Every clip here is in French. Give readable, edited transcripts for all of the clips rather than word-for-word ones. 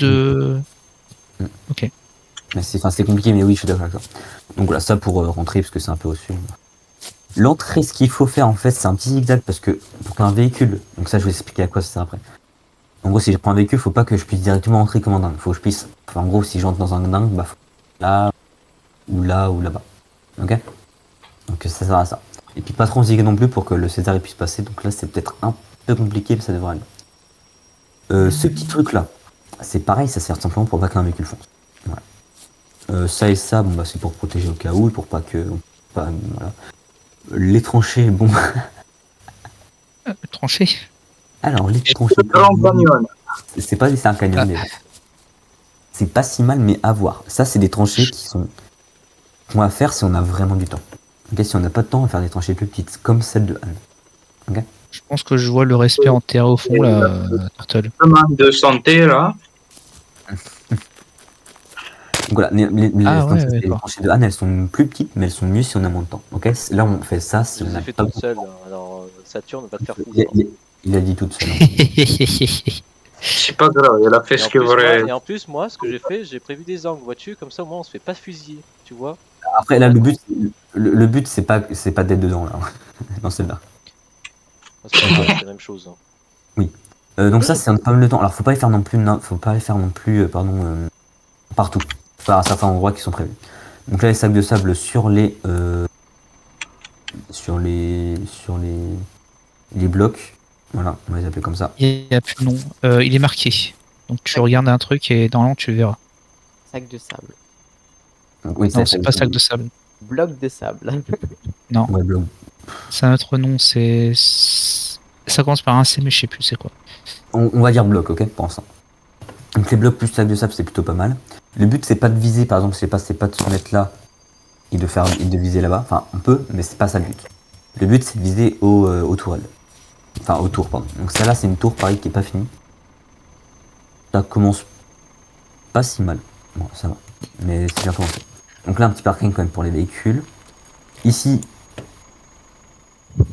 de... Mm. Ok. Mais c'est compliqué, mais oui, je suis d'accord avec toi. Donc voilà, ça pour rentrer, parce que c'est un peu au-dessus. L'entrée, ce qu'il faut faire en fait, c'est un petit zigzag, parce que pour qu'un véhicule, donc ça je vais expliquer à quoi ça sert après. En gros, si je prends un véhicule, faut pas que je puisse directement entrer comme un dingue. Faut que je puisse, enfin, en gros, si j'entre dans un dingue, bah faut là, ou là, ou là-bas. Ok. Donc ça sert à ça. Et puis pas trop zigzag non plus pour que le César il puisse passer, donc là c'est peut-être un peu compliqué, mais ça devrait aller. Ce petit truc là, c'est pareil, ça sert simplement pour pas qu'un véhicule fonce. Voilà. Ça et ça, bon bah c'est pour protéger au cas où, pour pas que. Voilà. Les tranchées, bon. Tranché. Alors les tranchées. Grand Canyon. C'est pas c'est un canyon, mais c'est pas si mal, mais à voir. Ça, c'est des tranchées qui sont qu'on va faire si on a vraiment du temps. Ok, si on n'a pas de temps, on va faire des tranchées plus petites, comme celle de Anne. Ok. Je pense que je vois le respect enterré au fond, là, Turtle. Demande de santé, là. Donc voilà, Ah comme ouais, ça, les d'accord. tranchées de Anne, elles sont plus petites, mais elles sont mieux si on a moins de temps. Ok. Là, on fait ça si Je on les n'a ai fait pas toute beaucoup de seule, temps. alors Saturne va te faire Il, foutre. il- il a dit toute seule. C'est pas grave, elle a fait ce que vrai. Et en plus, moi, ce que j'ai fait, j'ai prévu des angles, vois-tu, comme ça au moins on se fait pas fusiller, tu vois. Après, là, le but, c'est pas d'être dedans là. Dans celle-là. C'est pas grave, c'est la même chose. Hein. Donc ça, c'est un pas mal de temps. Alors, faut pas les faire non plus, partout. Faut faire à certains endroits qui sont prévus. Donc là, les sacs de sable sur les les blocs. Voilà, on va les appeler comme ça. Il y a plus de nom. Il est marqué. Donc tu regardes un truc et normalement tu le verras. Sac de sable. Donc, oui, Non, c'est pas sac de sable. Bloc de sable. Non, Ouais, bloc. c'est un autre nom. C'est ça commence par un C, mais je sais plus c'est quoi. On va dire bloc, ok, pour l'instant. Donc les blocs plus sacs de sable, c'est plutôt pas mal. Le but, c'est pas de viser, par exemple, c'est pas de se mettre là et de viser là-bas. Enfin, on peut, mais c'est pas ça le but. Le but, c'est de viser aux tourelles. Enfin, aux tours, pardon. Donc celle-là, c'est une tour, pareil, qui est pas finie. Ça commence pas si mal. Bon, ça va. Mais c'est bien commencé. Donc là, un petit parking quand même pour les véhicules. Ici,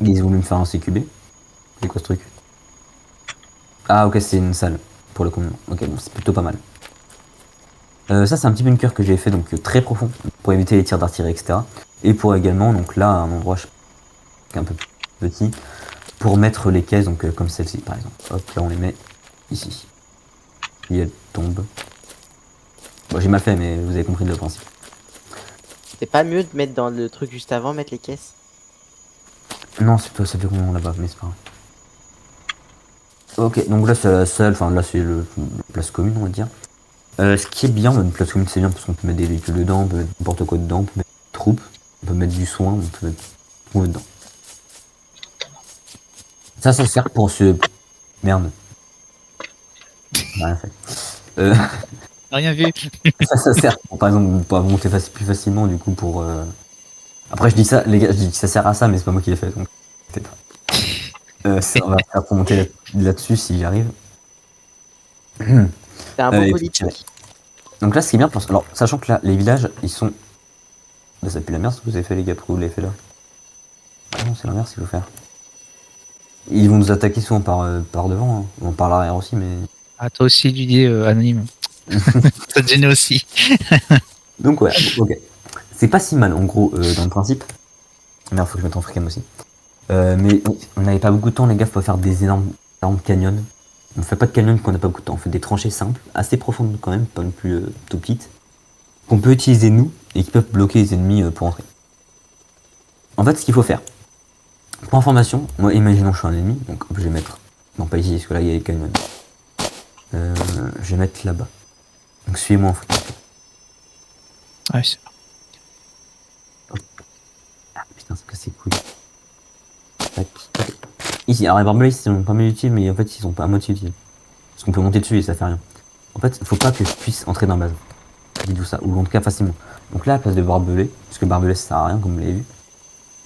ils ont voulu me faire un CQB. C'est quoi ce truc? Ah, ok, c'est une salle pour le contenant. Ok, bon, c'est plutôt pas mal. Ça, c'est un petit bunker que j'ai fait, donc très profond, pour éviter les tirs d'artillerie, etc. Et pour également, donc là, un endroit un peu plus petit, pour mettre les caisses, donc comme celle-ci, par exemple. Hop, là, on les met ici. Puis elles tombent. Bon, j'ai mal fait, mais vous avez compris le principe. C'est pas mieux de mettre dans le truc juste avant, mettre les caisses? Non, c'est pas ça fait comment là-bas, mais c'est pas grave. Ok, donc là, c'est la salle, enfin là, c'est la place commune, on va dire. Ce qui est bien, une place commune, c'est bien parce qu'on peut mettre des véhicules dedans, on peut mettre n'importe quoi dedans, on peut mettre des troupes, on peut mettre du soin, on peut mettre tout dedans. Ça sert pour ce... Merde. Rien fait. Rien vu. Ça sert pour, par exemple, pour monter plus facilement, du coup, pour... Après, je dis ça, les gars, je dis que ça sert à ça, mais c'est pas moi qui l'ai fait, donc... C'est pas... on va faire pour monter là-dessus, si j'y arrive. C'est un beau politique. Donc là, ce qui est bien, alors, sachant que là, les villages, ils sont... Là, ça pue la merde ce que vous avez fait, les gars, pourquoi vous l'avez fait là? Ah non, c'est l'inverse qu'il faut faire. Ils vont nous attaquer souvent par devant, hein. Bon, par l'arrière aussi, mais... Ah, toi aussi l'idée anonyme. Ça te gêne aussi. Donc ouais, ok. C'est pas si mal, en gros, dans le principe. Merde, faut que je mette en freecam aussi. Mais on n'avait pas beaucoup de temps, les gars, faut pas faire des énormes canyons. On fait pas de canyon quand on n'a pas beaucoup de temps, on fait des tranchées simples, assez profondes quand même, pas non plus tout petites, qu'on peut utiliser nous, et qui peuvent bloquer les ennemis pour entrer. En fait, ce qu'il faut faire, pour information, moi, imaginons que je suis un ennemi, donc je vais mettre, non pas ici, parce que là, il y a les canyons. Je vais mettre là-bas. Donc suivez-moi en fait. Ouais, c'est... Ah putain, c'est cassé couille. Tac, tac. Ici, alors les barbelés, ils sont pas mal utiles, mais en fait, ils sont pas à moitié utiles. Parce qu'on peut monter dessus et ça fait rien. En fait, il faut pas que je puisse entrer dans la base. Dites-vous ça, ou en tout cas facilement. Donc là, à la place de barbelé, parce que barbelé ça sert à rien, comme vous l'avez vu,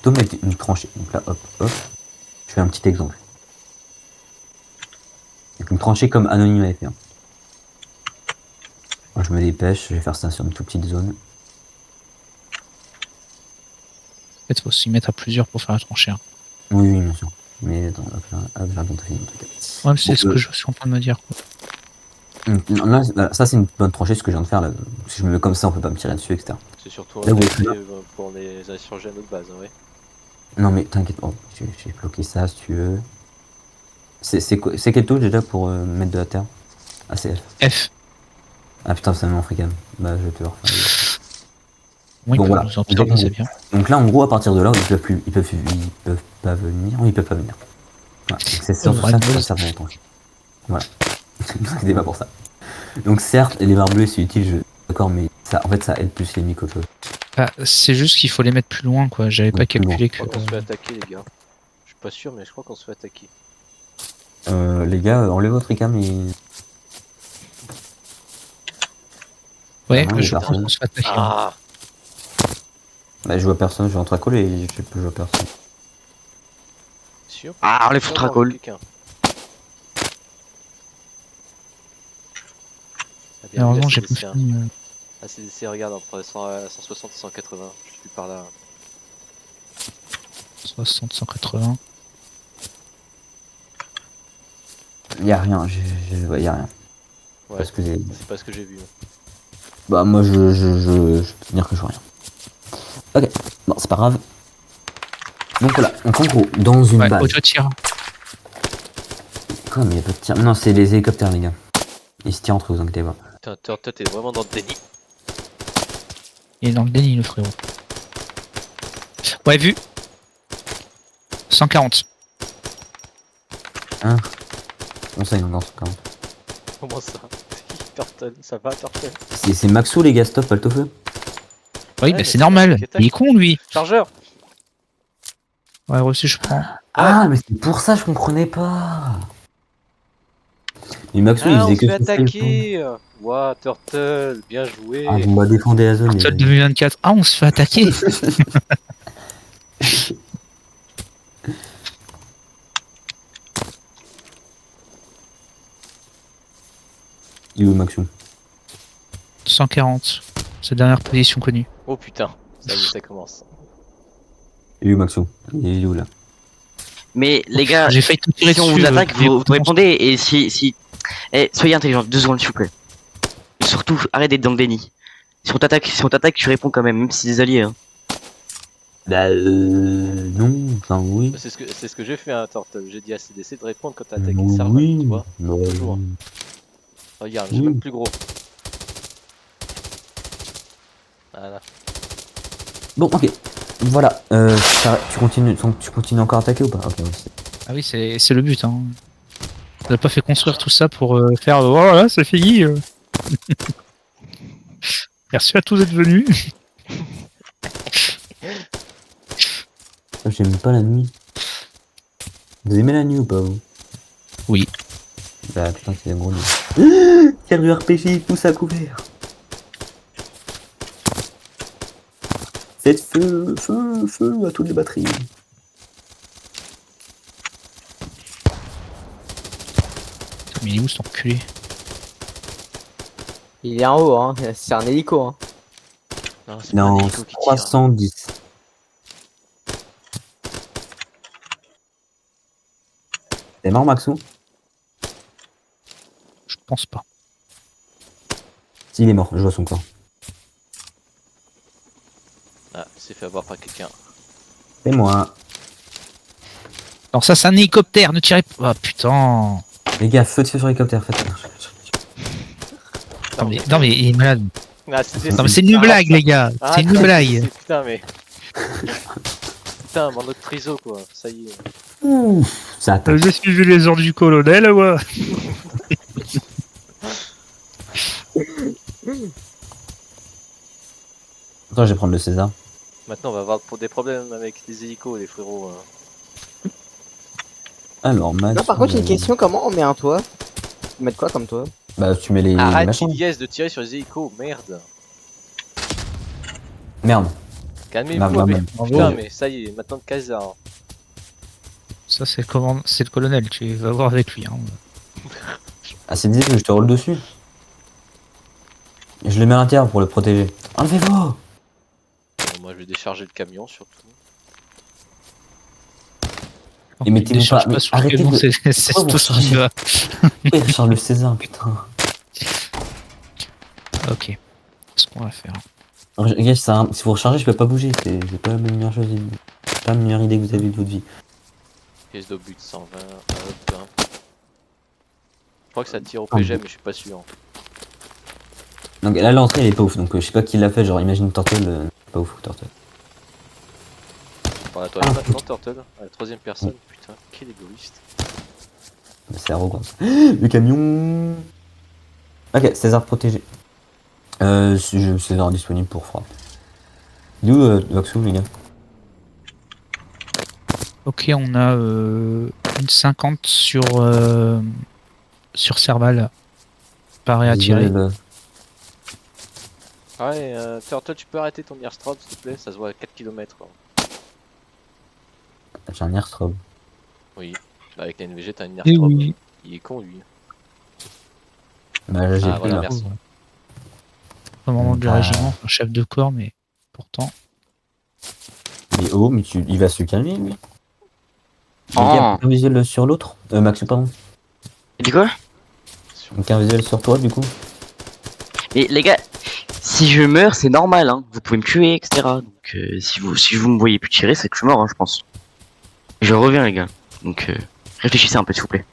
plutôt mettre une tranchée. Donc là, hop, hop. Je fais un petit exemple. Donc une tranchée comme Anonyme avait fait. Hein. Moi, je me dépêche, je vais faire ça sur une toute petite zone. En fait, faut s'y mettre à plusieurs pour faire la tranchée. Hein. Oui, oui, bien sûr. Mais attends, hop là, t'as fini en tout cas. Ouais, c'est ce que je suis en train de me dire. Quoi. Non, là, ça c'est une bonne tranchée ce que je viens de faire là. Si je me mets comme ça, on peut pas me tirer dessus, etc. C'est surtout Là, un vous effet êtes là. pour les insurger à notre base, hein, ouais. Non mais t'inquiète pas, j'ai bloqué ça si tu veux. C'est quel tool déjà pour mettre de la terre? Ah c'est F. F. Ah putain, c'est un nom africain. Bah je vais te le refaire. Moi, ils Bon, peuvent voilà. nous observer, c'est bien. Donc là en gros à partir de là, ils peuvent pas venir. Oui, ils peuvent pas venir. Voilà. Donc c'est sur ça que ça sert à l'éponge. Voilà. Ne vous inquiétez pas pour ça. Donc certes, les barbelés c'est utile, d'accord, mais ça, en fait ça aide plus les mythes qu'autre chose. Ah, c'est juste qu'il faut les mettre plus loin, quoi. J'avais pas Plus loin. calculé Je que. crois qu'on se fait attaquer, les gars. Je suis pas sûr, mais je crois qu'on se fait attaquer. Les gars, enlevez votre icam et. Ouais, Ah non, je pense personne. qu'on se fait attaquer. Ah, Bah je vois personne, je vais en tracol et je vois personne. sûr. Ah, enlève foutre à call. Quelqu'un. Ah, bien vu, Malheureusement, la j'ai pas CDC, hein. fini. La CDC, regarde, entre 160 et 180. Je suis par là. 60, 180. Y'a rien, ouais, y a rien. Ouais, Parce que c'est pas ce que j'ai vu. bah moi je peux te dire que je vois rien. Ok, bon c'est pas grave. Donc voilà, donc en gros, dans une Ouais, base. auto-tir. Quoi, mais y'a pas de tir. Non, c'est les hélicoptères les gars. Ils se tirent entre eux, vous inquiétez pas. Putain, toi, t'es vraiment dans le déni. Il est dans le déni, le frérot. Ouais, vu. 140. On sait, il est dans 140. Comment ça? Turtle, ça va, Turtle? C'est Maxou les gars, stop, pas le tofu. Oui, Ouais, bah mais c'est c'est normal. pas ce qui attaque. Il est con, lui. Chargeur! Ouais, reçu, je prends. Ah, mais c'est pour ça je comprenais pas. Et Maxou il Ah, on faisait se que fait ça, attaquer! Ouah, Turtle, bien joué! Ah, vous m'avez défendu la zone. Seul 2024. Ah, on se fait attaquer. Il est où Maxou? 140. C'est la dernière position connue. Oh putain, ça y est, ça commence. Il est où Maxou? Il est où là? Mais les gars, J'ai failli tout tirer si on dessus. vous attaque, vous répondez et si... Eh, soyez intelligents, 2 secondes s'il vous plaît. Et surtout, arrête d'être dans le déni. Si on t'attaque, tu réponds quand même c'est des alliés. Hein. Bah non, enfin oui. C'est ce que j'ai fait, hein, Turtle. J'ai dit à CDC de répondre quand t'as attaqué le serveur, Oui, tu vois. non. Toujours. Regarde, j'ai Oui. même plus gros. Voilà. Bon, ok. Voilà. Tu continues encore à attaquer ou pas? Ok, ouais, Ah oui, c'est le but. Hein. On n'a pas fait construire tout ça pour faire. Oh voilà, c'est fini. Merci à tous d'être venus. j'aime pas la nuit. Vous aimez la nuit ou pas vous? Oui. Bah putain, c'est un gros nuit. Faire du RPG, tout ça couvert. Faites feu, feu, feu à toutes les batteries. Mais il est où cet enculé? Il est en haut, hein. C'est un hélico. Hein. Non, c'est pas un Non, hélico qui tire. 310. T'es mort Maxou? Je pense pas. S'il est mort, je vois son corps. Ah, il s'est fait avoir par quelqu'un. C'est moi. Alors ça, c'est un hélicoptère. Ne tirez pas. Ah putain. Les gars, feu de feu sur l'hélicoptère, faites. Non mais il est malade. Ah, c'était Non mais c'est une blague, les gars. C'est une blague. Putain, mais. Putain, mon autre triso, quoi. Ça y est. Ouh, ça attaque. J'ai suivi les ordres du colonel, ouais. Attends, je vais prendre le César. Maintenant, on va avoir des problèmes avec les hélicos, les frérots. Alors, Max. Non, par contre, j'ai une question. Comment on met un toit? Faut mettre quoi comme toit? Bah, tu mets les Arrête, machins. Yes, de tirer sur les hélicos, merde. Merde. Calmez-vous, Bah, mais. bah, Putain, bah. mais ça y est, maintenant de Kaiser. Hein. Ça, c'est le colonel. Tu vas voir avec lui. Hein. Ah, c'est dit que je te roule dessus. Je le mets à l'intérieur pour le protéger. Enlevez-vous! Bon, moi, je vais décharger le camion, surtout. Et mettez-vous Décharge pas- mais sur le arrêtez camion, de- c'est Pourquoi vous tout ce qui rechargez va. Pourquoi il recharge le César, putain? Ok. Ce qu'on va faire. Alors, gars, si vous rechargez, je peux pas bouger. C'est pas la meilleure chose, pas la meilleure idée que vous avez de votre vie. Pièce d'obus 120. Hop. Je crois que ça tire au PG, mais je suis pas sûr. Donc là, l'entrée elle est pas ouf. Donc je sais pas qui l'a fait. Genre, imagine Turtle, pas ouf, Turtle. Par la toile maintenant, Turtle. À la troisième personne. Putain, quel égoïste. C'est arrogant. Le camion. Ok, César protégé. César disponible pour frappe. D'où Voxou, les gars? Ok, on a une 50 sur Serval. Pareil à tirer. Ouais, Turtle, tu peux arrêter ton airstrike s'il te plaît, ça se voit à 4 km. J'ai un airstrobe. Oui, bah, avec la NVG, t'as un Eh airstrike. oui. Il est con lui. Bah là, j'ai Ah, pris voilà, là. merci. Commandant du Bah. régiment, un chef de corps, mais pourtant. Il est haut, mais il va se calmer, lui. Oh. Donc, il y a un visuel sur l'autre. Max, pardon. Tu dis quoi? Donc un visuel sur toi, du coup. Mais les gars, si je meurs, c'est normal, hein. Vous pouvez me tuer, etc. Donc si vous me voyez plus tirer, c'est que je suis mort, hein, je pense. Je reviens, les gars. Donc réfléchissez un peu, s'il vous plaît.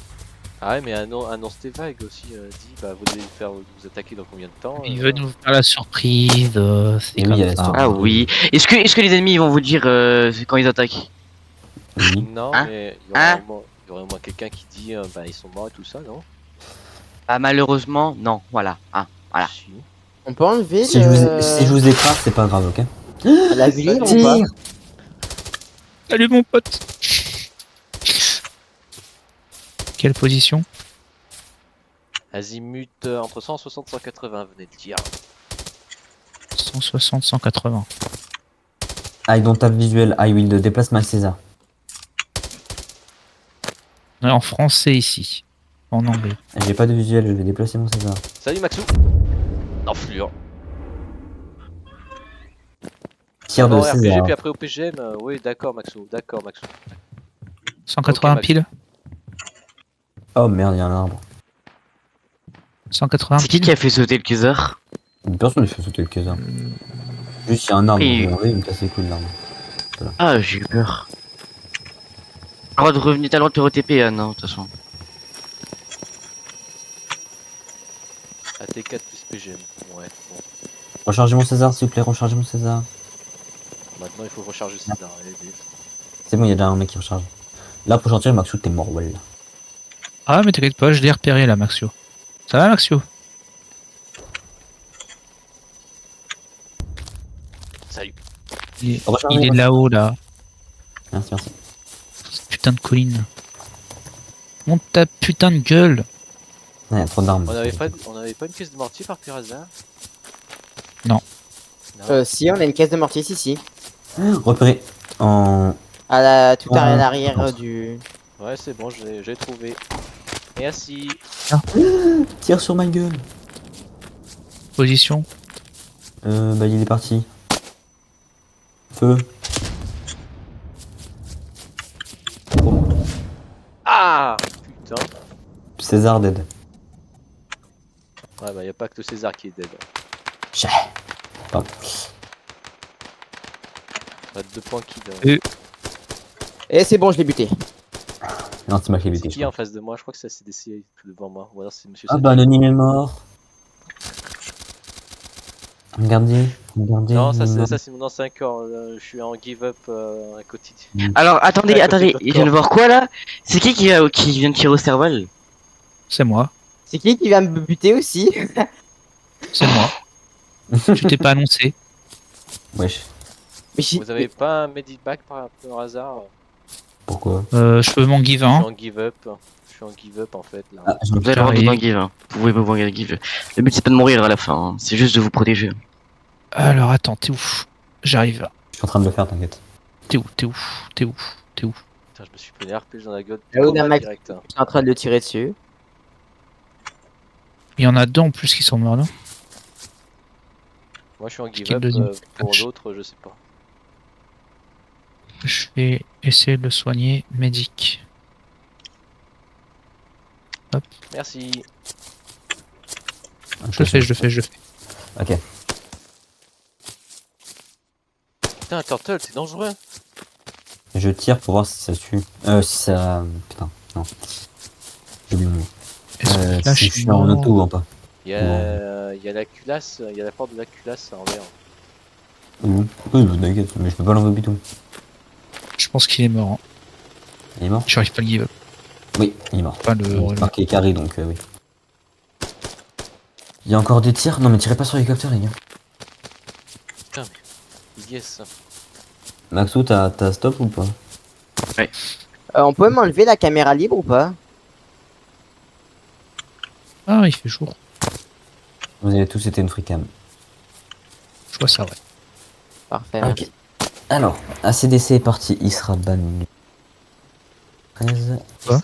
Ah ouais, mais annonce tes vagues aussi. Dis, bah, vous devez vous attaquer dans combien de temps Il veut nous faire la surprise. C'est Et comme oui, il y a la ça. surprise. Ah oui. Est-ce que les ennemis ils vont vous dire quand ils attaquent? Oui. Non, Hein mais Hein il y aurait au moins quelqu'un qui dit bah ils sont morts et tout ça, non? Ah malheureusement, non. Voilà. Ah, voilà. Si. On peut enlever Si je vous écrase, c'est pas grave, ok? la ville ou Tire. pas? Salut mon pote. Quelle position? Azimut entre 160 et 180, venez de dire. 160, 180. I don't have visual, I will déplace my César. On est en français ici. En anglais. J'ai pas de visuel, je vais déplacer mon César. Salut Maxou. Enflure. Tir de Non, RPG César. puis après au PGM, oui d'accord Maxou, d'accord Maxou. 180 Max. piles. Oh merde, il y a un arbre. 180 C'est qui piles. a fait sauter le Kaiser? Personne ne fait sauter le César. Juste, il y a un arbre, Oui. je vais enlever, il me casse les couilles l'arbre. Ah, j'ai eu peur. T'as le droit de revenir, t'as le droit de te re-TP, Anne, hein, de toute façon. AT4 plus PGM. Ouais, bon. Rechargez mon César, s'il vous plaît, rechargez mon César. Maintenant il faut recharger César. Allez, vite. C'est bon, il y a déjà un mec qui recharge. Là, pour chantier, Maxou, t'es mort, well. Ah mais t'inquiète pas, je l'ai repéré là, Maxio. Ça va Maxio? Salut. Il est là-haut là. Merci, merci. Putain de colline. Monte ta putain de gueule. Il y a trop d'armes. On avait pas une pièce de mortier par pur hasard? Non. Non. Si, on a une caisse de mortier, si. Repéré en... Tout à l'arrière du... Ouais c'est bon, j'ai trouvé. Merci. Tire sur ma gueule. Position. Bah, il est parti. Feu. Ah putain. César dead. Ouais bah y a pas que le César qui est dead. Chais. Pardon. Bah, 2 points kill. Et c'est bon, je l'ai buté. Non, c'est ma clé C'est BT, qui en face de moi? Je crois que c'est ACDC tout devant moi. Ou alors c'est Monsieur Ah Sadi. bah, Anonyme est mort. Regardez, regardez. Non, ça Anonyme. c'est mon ancien corps. Je suis en give up à quotidien. Alors, attendez, Ouais, attendez, côté je viens de voir quoi là? C'est qui vient de tirer au cerval? C'est moi. C'est qui va me buter aussi? C'est moi. Je t'ai pas annoncé. Wesh, Mais j'ai- Vous avez pas un medipack par hasard? pourquoi? Je peux m'en give Je suis un. en give up. Je suis en give up en fait là. Ah, je me Vous avez le droit de Carré. m'en give, hein. Vous pouvez me voir give. Le but c'est pas de mourir à la fin, hein. C'est juste de vous protéger. Alors attends, t'es où? J'arrive. suis en train de le faire, t'inquiète. T'es où? T'es où? T'es où? T'es où? Putain, je me suis pris un RPG dans la gueule. Là où Combat d'un Max- direct, hein. Je suis en train de le tirer dessus. Il y en a deux en plus qui sont morts là. Moi je suis en give Qui est le up. deuxième Pour match. l'autre, je sais pas. Je vais essayer de le soigner. Médic. Merci. Je le fais, je le fais, je le fais. Ok. Putain, Turtle, c'est dangereux. Je tire pour voir si ça tue. Si ça. Putain, non. J'ai oublié le mot. Est-ce que là, Si je je suis suis en mort auto ou en pas. Il y a la culasse, il y a la porte de la culasse à envers. Oui, bah, t'inquiète, mais je peux pas l'envoyer au bouton. Je pense qu'il est mort. Hein. Il est mort? J'arrive pas à le give up. Oui, il est mort. Pas le. Il est marqué carré donc oui. Il y a encore des tirs? Non mais tirez pas sur l'hélicoptère les gars. Putain, mais. Yes. Maxou, t'as stop ou pas? On peut m'enlever la caméra libre ou pas? Ah, il fait jour. Vous avez tous été une freecam. Je vois ça, ouais. Parfait. Ok. Alors, ACDC est parti, il sera banni. 13.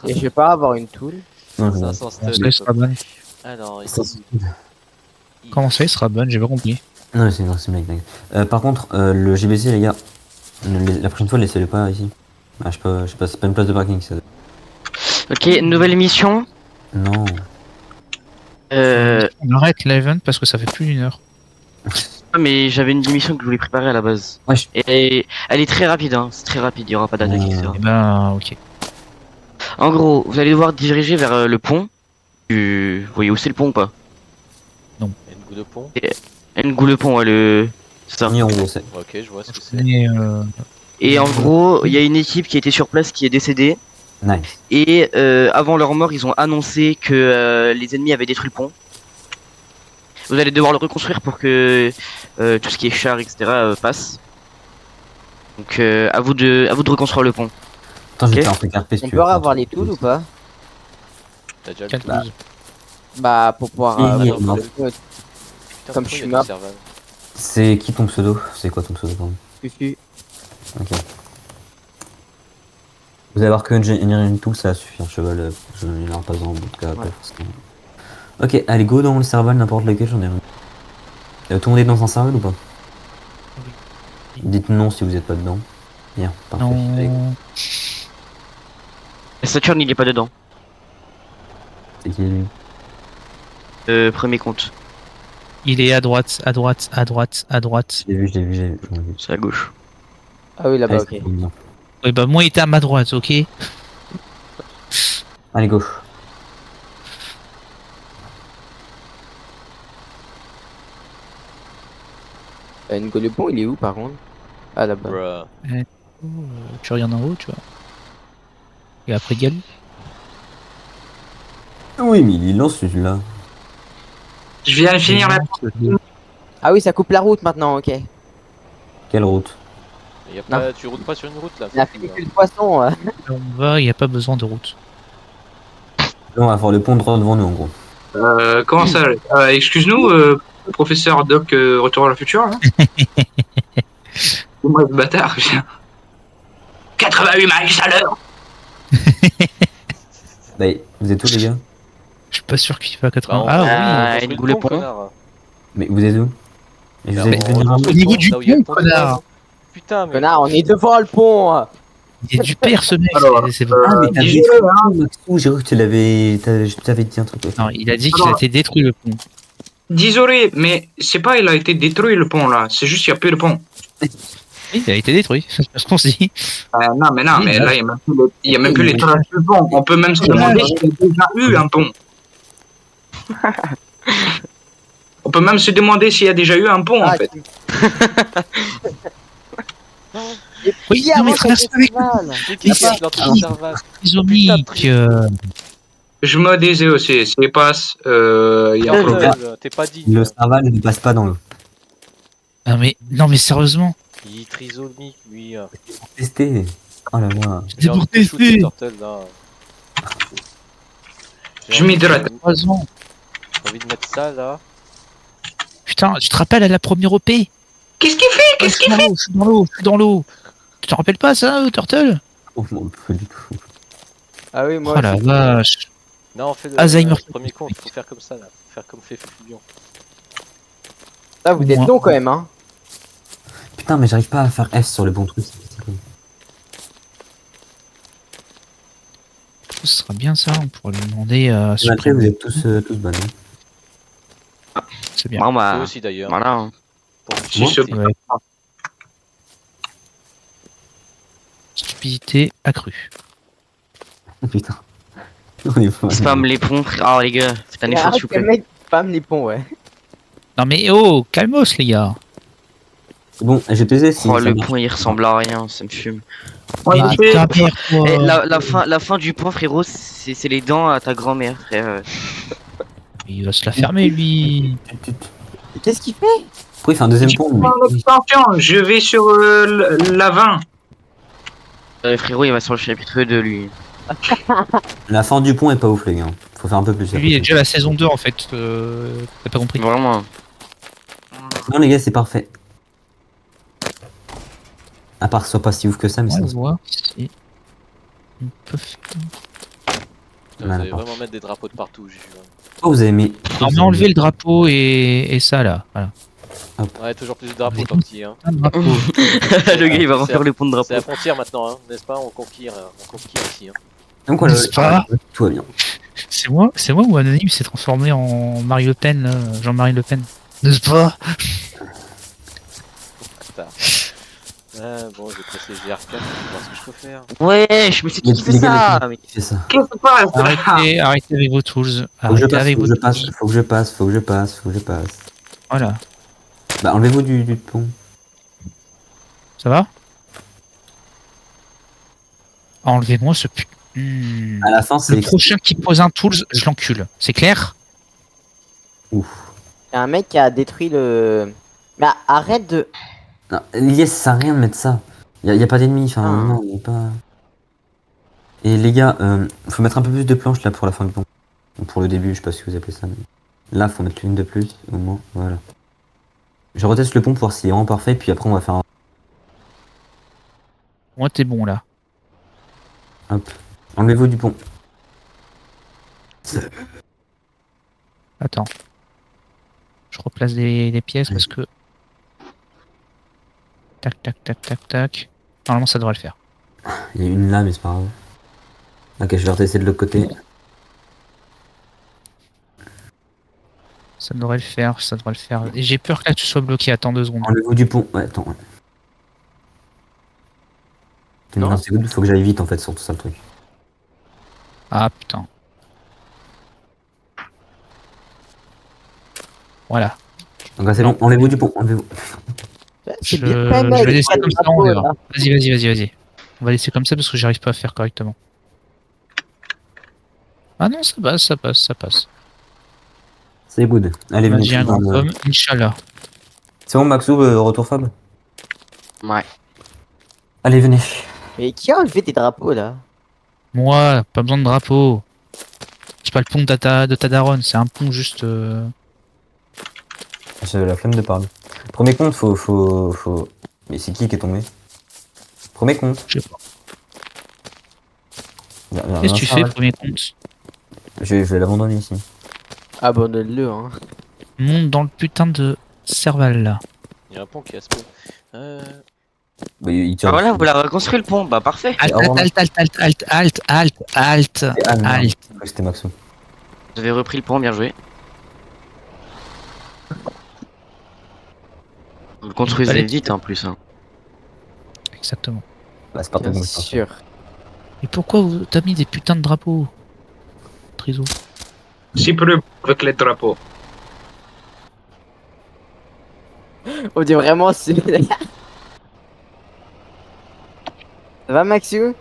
Et je vais pas avoir une tool. Non, je 500 Comment studs. ça, il sera ban? Alors, il Ça, Comment ça, il sera ban? J'ai pas compris. Non, c'est une blague. Par contre, le GBC, les gars, la prochaine fois, laissez-le pas ici. Ah, je sais pas, c'est pas une place de parking ça. Ok, nouvelle mission. Non. On arrête l'event parce que ça fait plus d'une heure. Mais j'avais une mission que je voulais préparer à la base. Wesh. Et elle est très rapide, hein. C'est très rapide, il y aura pas d'attaque, Oh. etc. Eh ben, ok. En gros, vous allez devoir diriger vers le pont. Vous voyez où c'est le pont ou pas? y a une goutte de pont. N'Gou le pont, ouais, le. C'est ça. Ni en gros, c'est. Ok, je vois ce que c'est. Mais, Et en gros, il y a une équipe qui a été sur place qui est décédée. Nice. Et avant leur mort, ils ont annoncé que les ennemis avaient détruit le pont. Vous allez devoir le reconstruire pour que tout ce qui est char, etc. passe. Donc à vous de reconstruire le pont. Attends, je vais Ok. te faire un truc RP si On tu peut veux. avoir les tools ou pas? T'as déjà le Quel tout. Bah, Bah, pour pouvoir. Oui, avoir non. le tool. Putain, comme pourquoi je suis il y a mort. du serval C'est qui ton pseudo? C'est quoi ton pseudo, pardon? Fufu. Ok. Vous allez voir que Engineering Tool, ça suffit, un cheval, je n'en ai pas besoin en tout cas. Ouais. Forcément. Ok, allez, go dans le serval, n'importe lequel, j'en ai rien. Tout le monde est dans un serval ou pas? Dites non si vous êtes pas dedans. Bien, parfait. Allez, go. non. Saturn, il est pas dedans. C'est qui lui? Premier compte. Il est à droite, à droite, à droite, à droite. Je l'ai vu, je l'ai vu, je l'ai vu. C'est à gauche. Ah oui, là-bas, Allez, ok. c'est bien. Ouais, bah, moi, il était à ma droite, ok? Allez, gauche. N'Go le pont, il est où par contre? Ah, là-bas. Bruh. Tu regardes en haut, tu vois. Et après, Galou. Oui, mais il lance celui-là. Je viens de finir la. Ah oui, ça coupe la route maintenant, ok. Quelle route? Y a pas, tu roules pas sur une route là. La c'est cool, pellicule de poisson. Là, on va, il n'y a pas besoin de route. Là, on va faire le pont droit devant nous, en gros. Comment ça? Excuse-nous, professeur Doc Retour à la future. Là. Moi, ce bâtard. 88 miles à l'heure. Bah, vous êtes où, les gars? Je suis pas sûr qu'il va à 80. Bah, on- Ah oui. Ah, construit N'Gou le pont. connard. Mais vous êtes où? Et je vous ai Bah, dit on de venir construit Au le niveau pont, du là où il y a le pont, pont de connard. base. Putain, mais. Connard, on est devant le pont. Il y a du père, ce mec. Alors, c'est bon. Ah, mais t'as dis- détruit le pont, Maxou, j'ai cru que tu l'avais. Je t'avais dit un truc. Non, il a dit qu'il a été détruit, le pont. Désolé, mais c'est pas il a été détruit le pont là. C'est juste qu'il n'y a plus de pont. Oui, il a été détruit. C'est ce qu'on se dit. Non, mais Oui, là, il n'y a même plus les Oui. traces du pont. On peut même se demander s'il y a déjà eu un pont. On peut même se demander s'il y a déjà eu un pont en Ah, fait. Oui, non, mais traverse avec Mais qu'est-ce qu'il y a dans ton serval? isomique. Je me disais aussi, s'il passe, il y a un problème. T'es pas digne. Le serval ne passe pas dans l'eau. Ah, mais, non, mais sérieusement. Il est trisomique lui. Tester. Oh là là. C'est pour J'ai envie de shooter tester. Turtle, là. Je m'hydrate. Heureusement. J'ai envie de mettre ça là. Putain, tu te rappelles à la première OP? Qu'est-ce qu'il fait? Qu'est-ce qu'il fait? Je suis dans l'eau, je suis dans l'eau. Tu te rappelles pas ça, Turtle? Oh, non, pas du tout. Ah oui, moi. Oh la vache. Non, on fait le, Alzheimer. le premier compte, faut faire comme ça là. Faut faire comme fait Fulion. Ah, vous êtes Moi. long quand même, hein. Putain, mais j'arrive pas à faire F sur les bons trucs. c'est cool. Ce sera bien ça, on pourrait lui demander à Mais après, vous supprimer. êtes tous bonnes. Hein. C'est C'est bien. Bon Toi bah, aussi d'ailleurs. voilà. Hein. Pour Si ce- c'est- Ouais. Stupidité accrue. Putain. On est pas- Spam les ponts, frère. Oh les gars, faites un effort s'il vous Le plaît. mec spam les ponts, ouais. Non mais oh, calmos les gars. C'est bon, j'ai pesé si Oh ça le marche. pont il ressemble à rien, ça me fume. Ouais, Mais tu fais- ta mère, toi. Eh, la fin du pont frérot, c'est les dents à ta grand-mère frère. Il va se la fermer lui. Qu'est-ce qu'il fait? Pourquoi il fait un deuxième pont lui Attention, je vais sur la 20. Frérot il va sur le chapitre 2 lui. La fin du pont est pas ouf, les gars. Faut faire un peu plus. Lui il est déjà la saison 2 en fait. T'as pas compris. Vraiment. Non, les gars, c'est parfait. À part que ce soit pas si ouf que ça, mais On ça. va voir si on peut faire. Putain, vous allez vraiment mettre des drapeaux de partout, j'ai vu. Oh, vous avez mis. Alors, mais enlever le drapeau et ça là. Voilà. Ouais, toujours plus de drapeaux tant petit, hein. Un drapeau. Le gars il va refaire le pont de C'est la drapeau. frontière maintenant, hein, n'est-ce pas? On conquiert ici. Hein. Donc voilà, C'est pas- tout va bien. C'est moi ou Anonyme s'est transformé en Marie Le Pen, là, Jean-Marie Le Pen. N'est-ce pas? Bon, je vais presser GR4 pour voir ce que je peux faire. Ouais, je me suis dit qui fait Les gars, ça. Mais- Fais ça. Qu'est-ce qui se passe? Arrêtez avec vos tools. Faut que je Arrêtez passe, avec faut vos que je passe, tools. faut que je passe, faut que je passe, faut que je passe. Voilà. Bah, enlevez-vous du pont. Ça va? Enlevez-moi ce putain. À la fin, c'est Le prochain qui pose un tools, je l'encule. C'est clair? Ouf. Il y a un mec qui a détruit le. Mais arrête de. Non, l'idée, ça sert à rien de mettre ça. Y a pas d'ennemis, enfin, Ah. non, y a pas. Et les gars, faut mettre un peu plus de planches là pour la fin du pont. Ou pour le début, je sais pas si vous appelez ça, mais. Là, faut mettre une de plus, au moins, voilà. Je reteste le pont pour voir s'il est vraiment parfait, puis après, on va faire un. Moi, t'es bon là. Hop. Enlevez-vous du pont. Attends. Je replace les pièces parce que. Tac, tac, tac, tac, tac. Normalement, ça devrait le faire. Il y a une là, mais c'est pas grave. Ok, je vais retester de l'autre côté. Ça devrait le faire, ça devrait le faire. Et j'ai peur que là tu sois bloqué. Attends 2 secondes. Enlevez-vous du pont. Ouais, attends. Ouais. Non. Non, c'est good, faut que j'aille vite en fait sur tout ça le truc. Ah putain. Voilà. Donc là, c'est bon, enlevez-vous du pont, enlevez-vous. Je, C'est bien fait, je mec. vais laisser Pas de comme ça, on drapeau, verra. là. Vas-y. On va laisser comme ça parce que j'arrive pas à faire correctement. Ah non, ça passe. C'est good. Allez, venez. Vas-y, un dans grand le- homme, Inch'Allah. C'est bon, Maxou, retour Fab. Ouais. Allez, venez. Mais qui a enlevé tes drapeaux là? Moi, pas besoin de drapeau. C'est pas le pont de ta daronne, c'est un pont juste. J'ai la flemme de parler. Premier compte, faut. Mais c'est qui est tombé? Premier compte. Je sais pas. Viens, Qu'est-ce que tu viens, fais, Charles. premier compte? Je vais l'abandonner ici. Abandonne-le, hein. Monte dans le putain de Serval là. Il y a un pont qui a spawn. Bah, il tire Ah voilà, dessus. vous l'avez reconstruit le pont, bah parfait. Alt, au revoir, alt, alt. C'est Anne, non. Alt. Je crois que c'était Maxou. Vous avez repris le pont, bien joué. Vous le construisez Allez. vite en plus. Hein. Exactement. Bah, c'est pas Bien bon. sûr. Et pourquoi t'as mis des putains de drapeaux? Triso. Si peu avec les drapeaux. On dit vraiment c'est. Ça va, Maxou?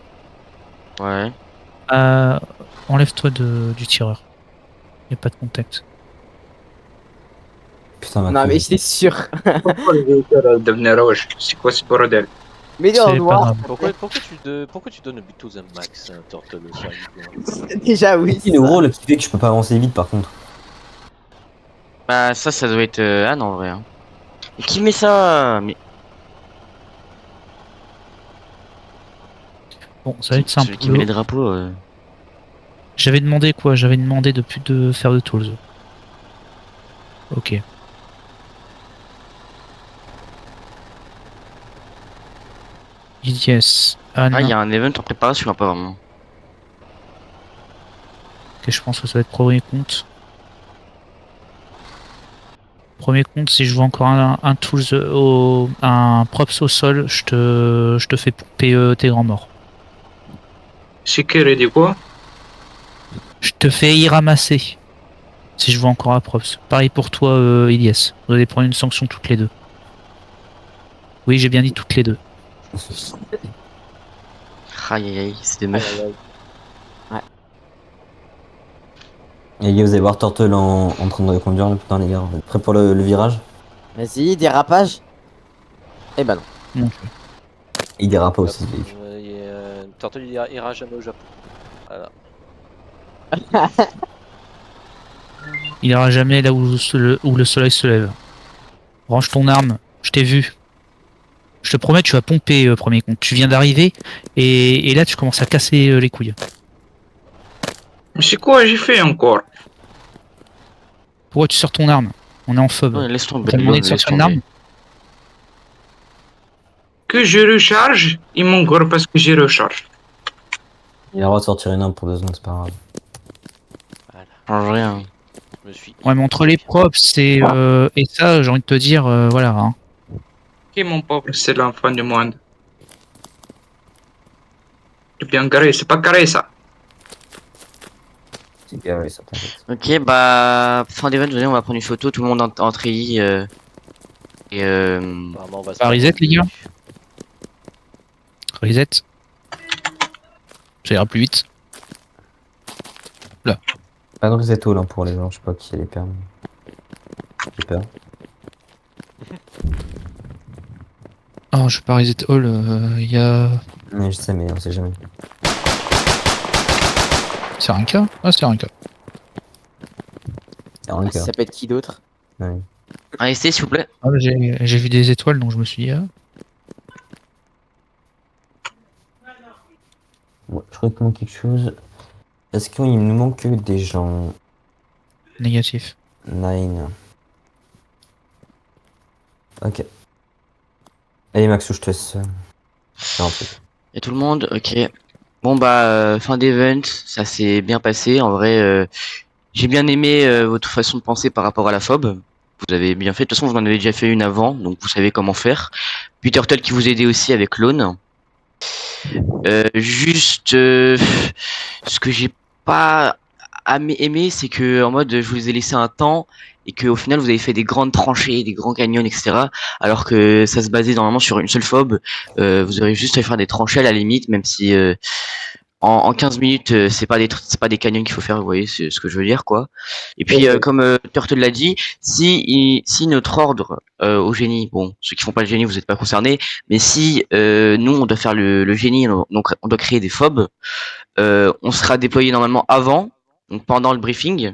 Ouais. Enlève-toi du tireur. Y a pas de contact. Putain, Maxou. Non, mais j'étais sûr. Pourquoi le véhicule devenait rouge? C'est quoi ce bordel? Mais il est en C'est pas noir. grave. Pourquoi tu donnes le but aux max, Turtle, sur YouTube? Déjà, oui. C'est le rôle qui fait que je peux pas avancer vite par contre. Bah ça doit être... Ah non, en vrai. Hein. Et qui met ça? Mais... Bon, ça va être simple. Celui qui met les drapeaux... J'avais demandé quoi? J'avais demandé de plus de faire de tools. Ok. Yes. Ah non. Ah, il y a un event en préparation apparemment. Ok, je pense que ça va être premier compte. premier compte, si je vois encore un tools un props au sol, je te fais pomper tes grands morts. Shikir, il dit quoi? Je te fais y ramasser. Si je vois encore un props. Pareil pour toi, Ilias. Vous allez prendre une sanction toutes les deux. Oui, j'ai bien dit toutes les deux. Aïe aïe aïe, c'est des meufs. Et les gars, vous allez voir Turtle en train de conduire, là, putain, les gars. Vous êtes prêts pour le virage? Vas-y, dérapage. Eh ben non. Non. Il dérape pas aussi, ce véhicule. Turtle il ira jamais au Japon. Voilà. Il ira jamais là où le soleil se lève. Range ton arme. Je t'ai vu. Je te promets, tu vas pomper premier compte. Tu viens d'arriver et là tu commences à casser les couilles. Mais c'est quoi j'ai fait encore? Pourquoi tu sors ton arme? On est en fob. Ouais, laisse tomber. T'as demandé de laisse sortir une tomber. arme? Que je recharge, il m'engore parce que je recharge. Il a le droit de sortir une arme pour 2 secondes, c'est pas grave. Change rien. Je me suis. Ouais, mais entre les props et ça, j'ai envie de te dire, voilà. Hein. Qui est mon pauvre, c'est l'enfant du monde. C'est bien carré, c'est pas carré ça. C'est garé, ça, t'inquiète. Ok, bah, fin d'event, venez, on va prendre une photo, tout le monde en treillis. Et Apparemment, on va se Pas reset, les gars? Reset. Ça ira plus vite. Pas de reset all, hein, pour les gens, je sais pas qui les permis. J'ai peur. Oh, je vais pas reset all, il y a. Mais je sais, mais on sait jamais. C'est un cas? Ah, c'est un cas. C'est un cas. Ça peut être qui d'autre? Ouais. restez s'il vous plaît. Ah, j'ai vu des étoiles, donc je me suis dit, ah, Ouais, je crois qu'il manque quelque chose. Est-ce qu'il nous manque des gens? négatif. 9. Ok. Allez, Maxou, je te laisse faire un truc. Et tout le monde, ok. Bon bah, fin d'event, ça s'est bien passé. En vrai, j'ai bien aimé votre façon de penser par rapport à la phobe. Vous avez bien fait. De toute façon, vous en avez déjà fait une avant, donc vous savez comment faire. Puis Turtle qui vous aidait aussi avec l'aune. Juste, ce que j'ai pas aimé, c'est que en mode, je vous ai laissé un temps et que au final, vous avez fait des grandes tranchées, des grands canyons, etc. Alors que ça se basait normalement sur une seule phobe. Vous auriez juste à faire des tranchées à la limite, même si en 15 minutes, c'est pas des canyons qu'il faut faire. Vous voyez, c'est ce que je veux dire, quoi. Et puis, comme Turtle l'a dit, si notre ordre au génie, bon, ceux qui font pas le génie, vous n'êtes pas concernés, mais si nous on doit faire le génie, donc on doit créer des phobes, on sera déployé normalement avant, donc pendant le briefing,